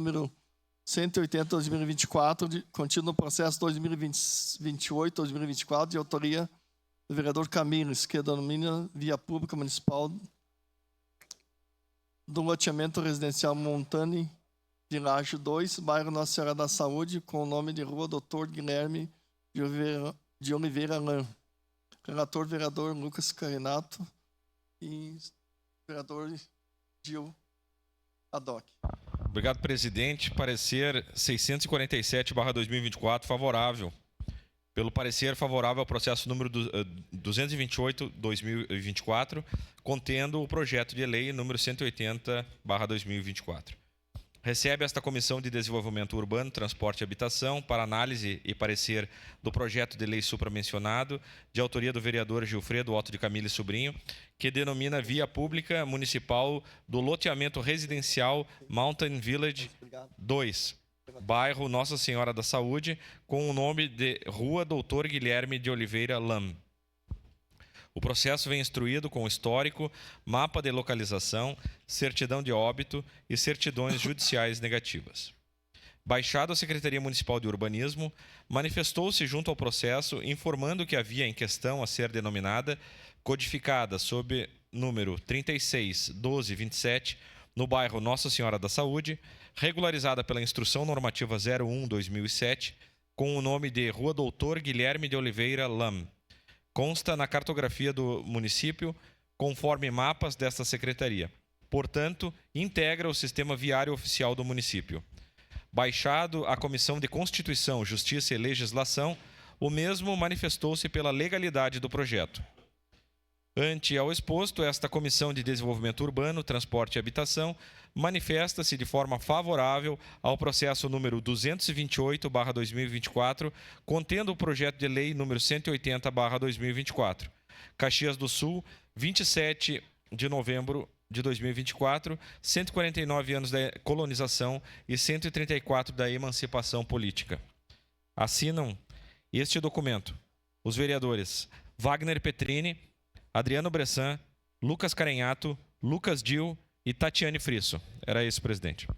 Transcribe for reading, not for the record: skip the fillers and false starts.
número 180/2024, contido no processo 2028/2024, de autoria do vereador Camires, que denomina via pública municipal do loteamento residencial Montane, Village 2, bairro Nossa Senhora da Saúde, com o nome de Rua Dr. Guilherme de Oliveira Lam. Relator, vereador Lucas Carinato e vereador Gil Adoc. Obrigado, presidente. Parecer 647/2024, favorável. Pelo parecer favorável ao processo número 228/2024, contendo o projeto de lei número 180/2024. Recebe esta Comissão de Desenvolvimento Urbano, Transporte e Habitação para análise e parecer do projeto de lei supramencionado, de autoria do vereador Gilfredo Otto de Camille Sobrinho, que denomina via pública municipal do loteamento residencial Mountain Village 2, bairro Nossa Senhora da Saúde, com o nome de Rua Dr. Guilherme de Oliveira Lam. O processo vem instruído com histórico, mapa de localização, certidão de óbito e certidões judiciais negativas. Baixado à Secretaria Municipal de Urbanismo, manifestou-se junto ao processo, informando que a via em questão a ser denominada, codificada sob número 36.12.27, no bairro Nossa Senhora da Saúde, regularizada pela Instrução Normativa 01/2007, com o nome de Rua Dr. Guilherme de Oliveira Lam. Consta na cartografia do município, conforme mapas desta secretaria. Portanto, integra o sistema viário oficial do município. Baixado à Comissão de Constituição, Justiça e Legislação, o mesmo manifestou-se pela legalidade do projeto. Ante ao exposto, esta Comissão de Desenvolvimento Urbano, Transporte e Habitação manifesta-se de forma favorável ao processo número 228/2024, contendo o projeto de lei número 180/2024. Caxias do Sul, 27 de novembro de 2024, 149 anos da colonização e 134 da emancipação política. Assinam este documento os vereadores Wagner Petrini, Adriano Bressan, Lucas Carenhato, Lucas Dil e Tatiane Frisso. Era isso, presidente.